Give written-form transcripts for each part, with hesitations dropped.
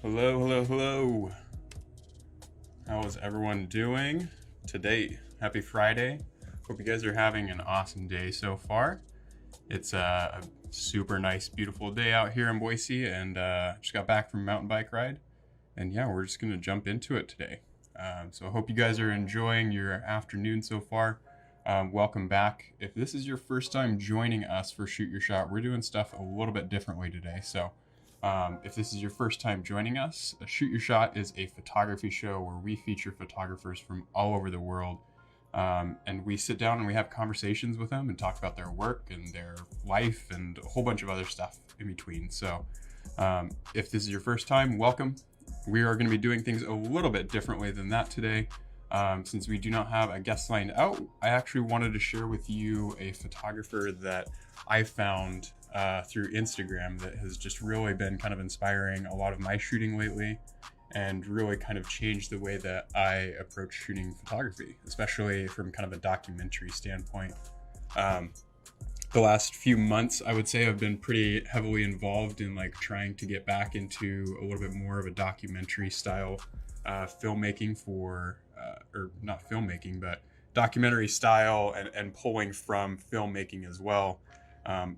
Hello, hello, hello. How is everyone doing today? Happy Friday. Hope you guys are having an awesome day so far. It's a super nice, beautiful day out here in Boise, and just got back from a mountain bike ride. And yeah, we're just going to jump into it today. So I hope you guys are enjoying your afternoon so far. Welcome back. If this is your first time joining us for Shoot Your Shot, we're doing stuff a little bit differently today. So if this is your first time joining us, Shoot Your Shot is a photography show where we feature photographers from all over the world. And we sit down and we have conversations with them and talk about their work and their life and a whole bunch of other stuff in between. So if this is your first time, welcome. We are going to be doing things a little bit differently than that today. Since we do not have a guest lined out, I actually wanted to share with you a photographer that I found through Instagram that has just really been kind of inspiring a lot of my shooting lately and really kind of changed the way that I approach shooting photography, especially from kind of a documentary standpoint. The last few months, I would say, I've been pretty heavily involved in like trying to get back into a little bit more of a documentary style filmmaking for or not filmmaking, but documentary style and pulling from filmmaking as well.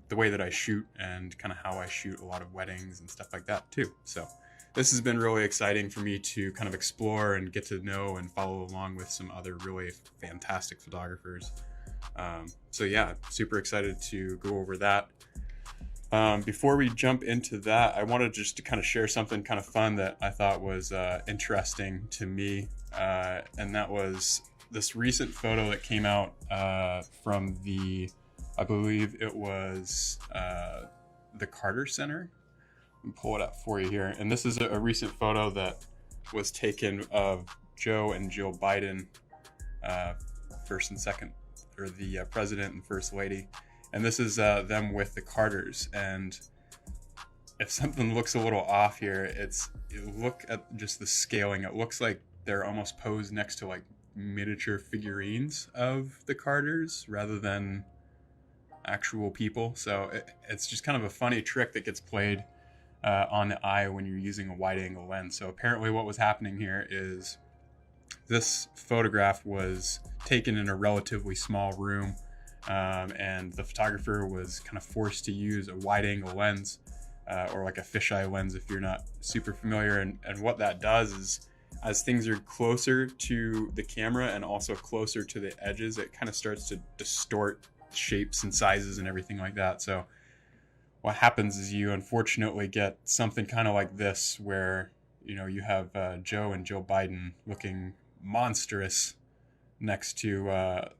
The way that I shoot and kind of how I shoot a lot of weddings and stuff like that too. So this has been really exciting for me to kind of explore and get to know and follow along with some other really fantastic photographers. So yeah, super excited to go over that. Before we jump into that, I wanted just to kind of share something kind of fun that I thought was interesting to me. And that was this recent photo that came out from I believe it was the Carter Center. I'll pull it up for you here. And this is a recent photo that was taken of Joe and Jill Biden, first and second, or the president and first lady. And this is them with the Carters. And if something looks a little off here, look at just the scaling. It looks like they're almost posed next to like miniature figurines of the Carters rather than actual people. So it's just kind of a funny trick that gets played on the eye when you're using a wide angle lens. So apparently what was happening here is this photograph was taken in a relatively small room, and the photographer was kind of forced to use a wide angle lens or like a fisheye lens if you're not super familiar. And what that does is as things are closer to the camera and also closer to the edges, it kind of starts to distort shapes and sizes and everything like that. So what happens is you unfortunately get something kind of like this where you have Joe and Jill Biden looking monstrous next to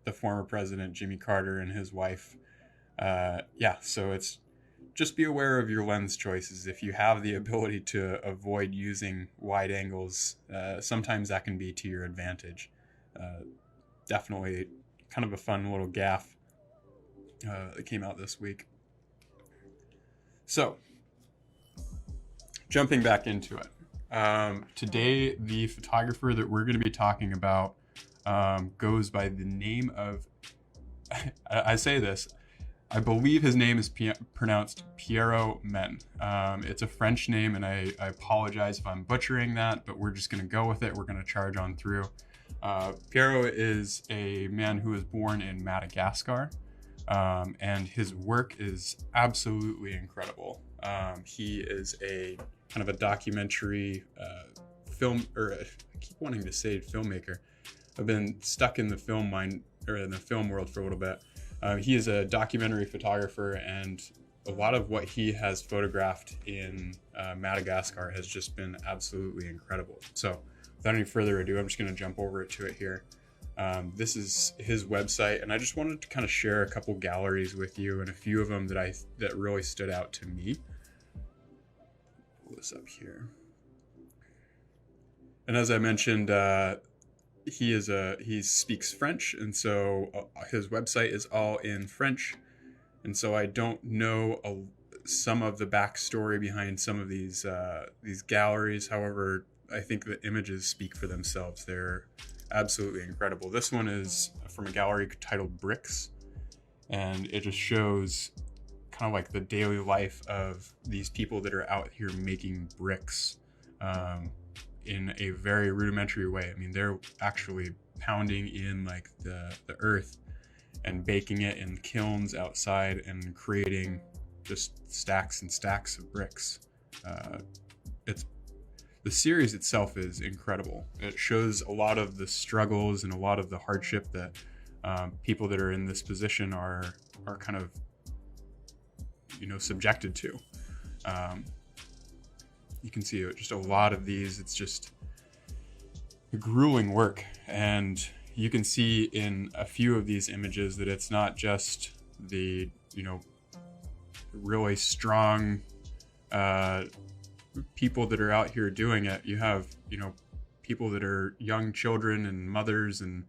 the former president Jimmy Carter and his wife. So it's just be aware of your lens choices. If you have the ability to avoid using wide angles, sometimes that can be to your advantage. Definitely kind of a fun little gaffe that came out this week. So, jumping back into it. Today, the photographer that we're going to be talking about goes by the name of, I say this, I believe his name is pronounced Pierrot Men. It's a French name, and I apologize if I'm butchering that, but we're just going to go with it. We're going to charge on through. Pierrot is a man who was born in Madagascar. And his work is absolutely incredible. He is a kind of a documentary I keep wanting to say filmmaker. I've been stuck in the film world for a little bit. He is a documentary photographer, and a lot of what he has photographed in Madagascar has just been absolutely incredible. So without any further ado, I'm just going to jump over to it here. This is his website, and I just wanted to kind of share a couple galleries with you and a few of them that really stood out to me. Pull this up here. And as I mentioned, he speaks French, and so his website is all in French. And so I don't know some of the backstory behind some of these galleries. However, I think the images speak for themselves. They're absolutely incredible. This one is from a gallery titled Bricks, and it just shows kind of like the daily life of these people that are out here making bricks in a very rudimentary way. I mean, they're actually pounding in like the earth and baking it in kilns outside and creating just stacks and stacks of bricks. It's The series itself is incredible. It shows a lot of the struggles and a lot of the hardship that people that are in this position are kind of, subjected to. You can see just a lot of these. It's just grueling work, and you can see in a few of these images that it's not just the really strong people that are out here doing it. You have people that are young children and mothers, and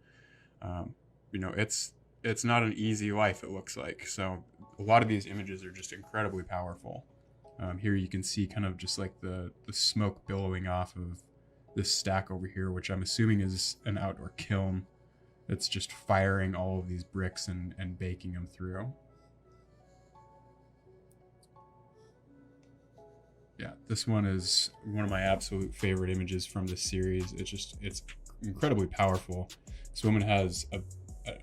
it's not an easy life, it looks like. So a lot of these images are just incredibly powerful. Here you can see kind of just like the smoke billowing off of this stack over here, which I'm assuming is an outdoor kiln that's just firing all of these bricks and baking them through. Yeah, this one is one of my absolute favorite images from this series. It's incredibly powerful. This woman has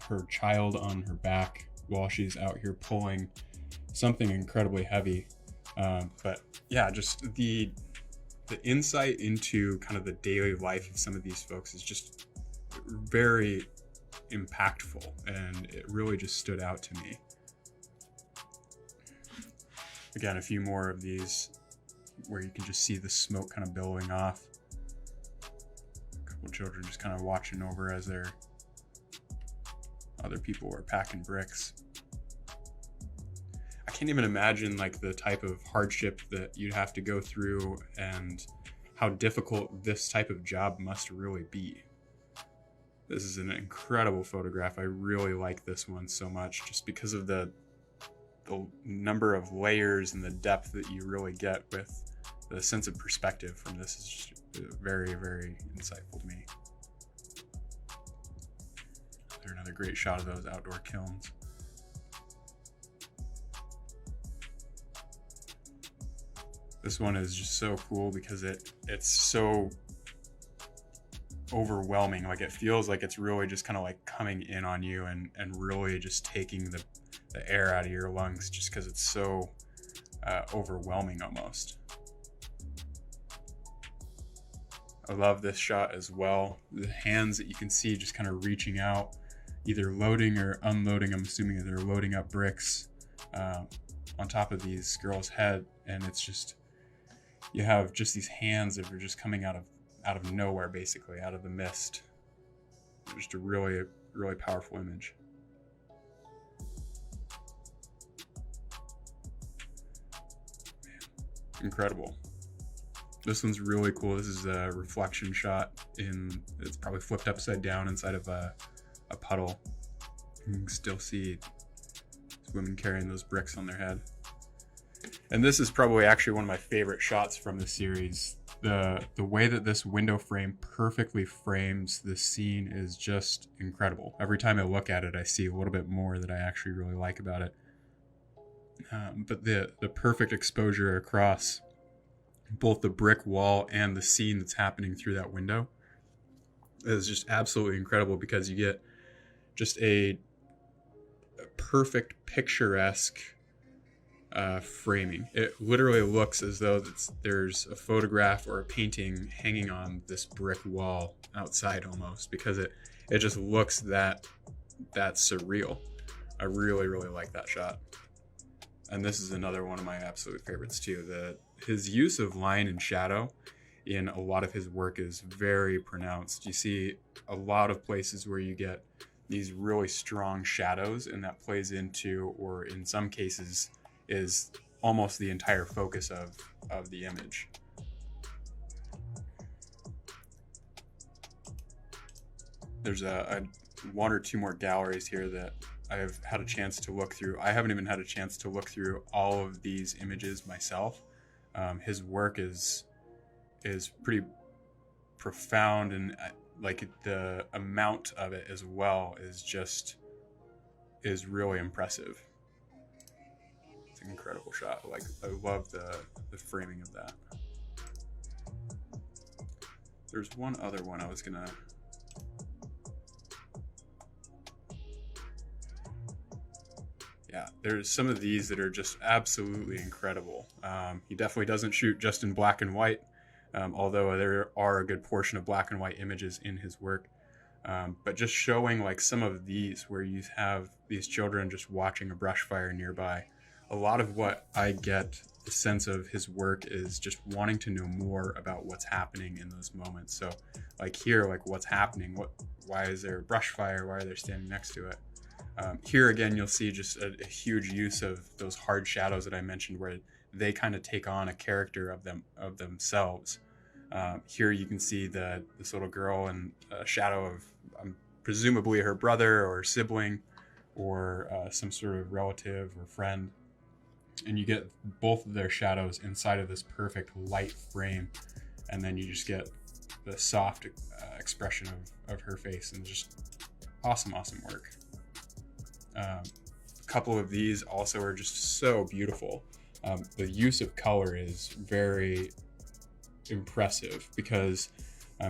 her child on her back while she's out here pulling something incredibly heavy. But yeah, just the insight into kind of the daily life of some of these folks is just very impactful, and it really just stood out to me. Again, a few more of these where you can just see the smoke kind of billowing off. A couple children just kind of watching over as other people are packing bricks. I can't even imagine like the type of hardship that you'd have to go through and how difficult this type of job must really be. This is an incredible photograph. I really like this one so much just because of the number of layers and the depth that you really get with the sense of perspective from this. Is just very, very insightful to me. There's another great shot of those outdoor kilns. This one is just so cool because it's so overwhelming. Like it feels like it's really just kind of like coming in on you and really just taking the air out of your lungs just because it's so overwhelming almost. I love this shot as well. The hands that you can see just kind of reaching out, either loading or unloading. I'm assuming that they're loading up bricks on top of these girls' head, and it's just, you have just these hands that are just coming out of nowhere, basically out of the mist. Just a really, really powerful image. Man, incredible. This one's really cool. This is a reflection shot it's probably flipped upside down inside of a puddle. You can still see these women carrying those bricks on their head. And this is probably actually one of my favorite shots from the series. The way that this window frame perfectly frames this scene is just incredible. Every time I look at it, I see a little bit more that I actually really like about it. But the perfect exposure across both the brick wall and the scene that's happening through that window is just absolutely incredible, because you get just a perfect picturesque framing. It literally looks as though there's a photograph or a painting hanging on this brick wall outside almost, because it just looks that surreal. I really, really like that shot. And this is another one of my absolute favorites too. His use of line and shadow in a lot of his work is very pronounced. You see a lot of places where you get these really strong shadows, and that plays into, or in some cases is almost the entire focus of the image. There's a one or two more galleries here that I have had a chance to look through. I haven't even had a chance to look through all of these images myself. His work is pretty profound, and like the amount of it as well is really impressive. It's an incredible shot. Like, I love the framing of that. There's one other one I was gonna... Yeah, there's some of these that are just absolutely incredible. He definitely doesn't shoot just in black and white, although there are a good portion of black and white images in his work. But just showing like some of these where you have these children just watching a brush fire nearby. A lot of what I get the sense of his work is just wanting to know more about what's happening in those moments. So like here, like what's happening? Why is there a brush fire? Why are they standing next to it? Here again, you'll see just a huge use of those hard shadows that I mentioned, where they kind of take on a character of themselves. Here you can see this little girl in a shadow of presumably her brother or sibling, or some sort of relative or friend, and you get both of their shadows inside of this perfect light frame, and then you just get the soft expression of her face, and just awesome work. A couple of these also are just so beautiful. The use of color is very impressive because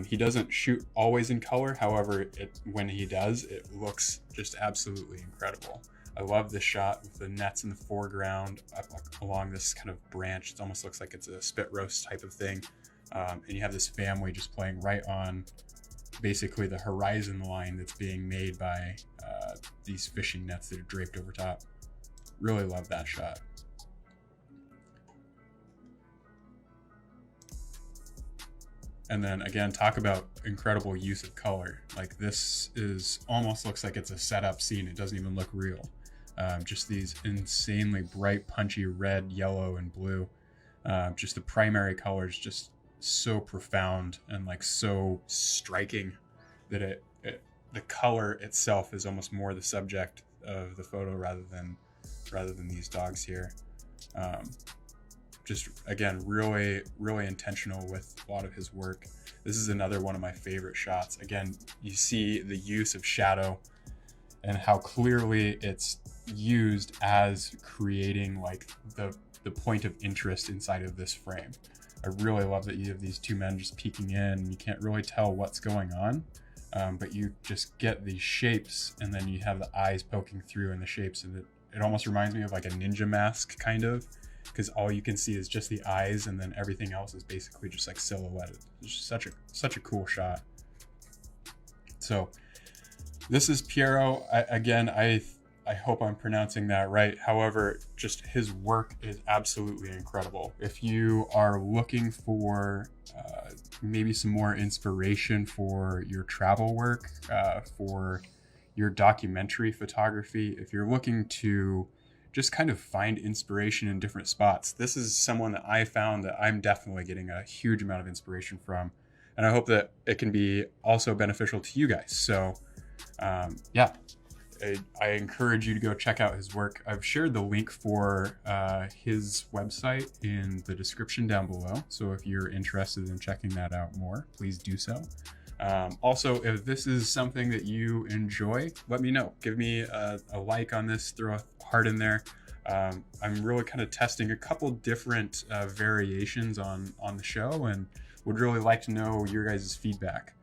he doesn't shoot always in color. However, when he does, it looks just absolutely incredible. I love this shot with the nets in the foreground up along this kind of branch. It almost looks like it's a spit roast type of thing. And you have this family just playing right on basically the horizon line that's being made by these fishing nets that are draped over top. Really love that shot. And then again, talk about incredible use of color. Like this is almost looks like it's a setup scene. It doesn't even look real. Just these insanely bright, punchy red, yellow, and blue. Just the primary colors, just so profound and like so striking that the color itself is almost more the subject of the photo rather than these dogs here. Just again, really intentional with a lot of his work. This is another one of my favorite shots. Again, you see the use of shadow and how clearly it's used as creating like the point of interest inside of this frame. I really love that you have these two men just peeking in and you can't really tell what's going on, but you just get these shapes, and then you have the eyes poking through in the shapes, and it almost reminds me of like a ninja mask kind of, because all you can see is just the eyes, and then everything else is basically just like silhouetted. It's just such a cool shot. So this is Pierrot. I hope I'm pronouncing that right. However, just his work is absolutely incredible. If you are looking for maybe some more inspiration for your travel work, for your documentary photography, if you're looking to just kind of find inspiration in different spots, this is someone that I found that I'm definitely getting a huge amount of inspiration from. And I hope that it can be also beneficial to you guys. So yeah. I encourage you to go check out his work. I've shared the link for his website in the description down below. So if you're interested in checking that out more, please do so. Also, if this is something that you enjoy, let me know. Give me a like on this, throw a heart in there. I'm really kind of testing a couple different variations on the show, and would really like to know your guys' feedback.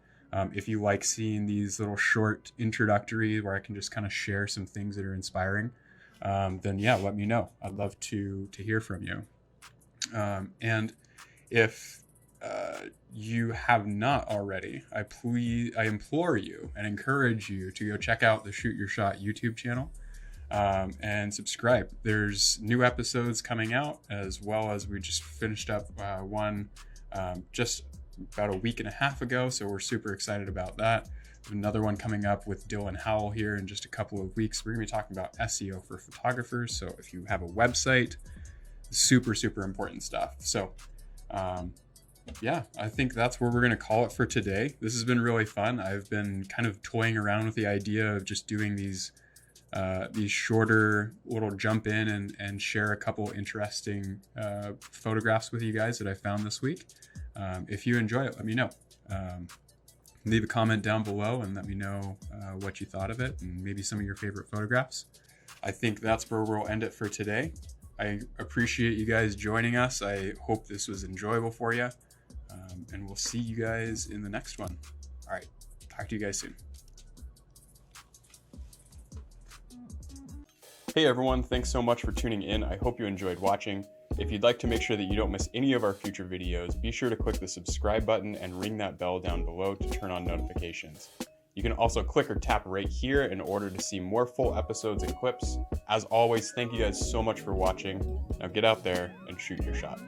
If you like seeing these little short introductory where I can just kind of share some things that are inspiring, then yeah, let me know. I'd love to hear from you. And if you have not already, I implore you and encourage you to go check out the Shoot Your Shot YouTube channel and subscribe. There's new episodes coming out, as well as we just finished up one just about a week and a half ago, so we're super excited about that. Another one coming up with Dylan Howell here in just a couple of weeks. We're going to be talking about SEO for photographers. So if you have a website, super important stuff. So yeah, I think that's where we're going to call it for today. This has been really fun. I've been kind of toying around with the idea of just doing these shorter little jump in and share a couple interesting photographs with you guys that I found this week. If you enjoy it, let me know. Leave a comment down below and let me know what you thought of it and maybe some of your favorite photographs. I think that's where we'll end it for today. I appreciate you guys joining us. I hope this was enjoyable for you. And we'll see you guys in the next one. All right, talk to you guys soon. Hey everyone, thanks so much for tuning in. I hope you enjoyed watching. If you'd like to make sure that you don't miss any of our future videos, be sure to click the subscribe button and ring that bell down below to turn on notifications. You can also click or tap right here in order to see more full episodes and clips. As always, thank you guys so much for watching. Now get out there and shoot your shot.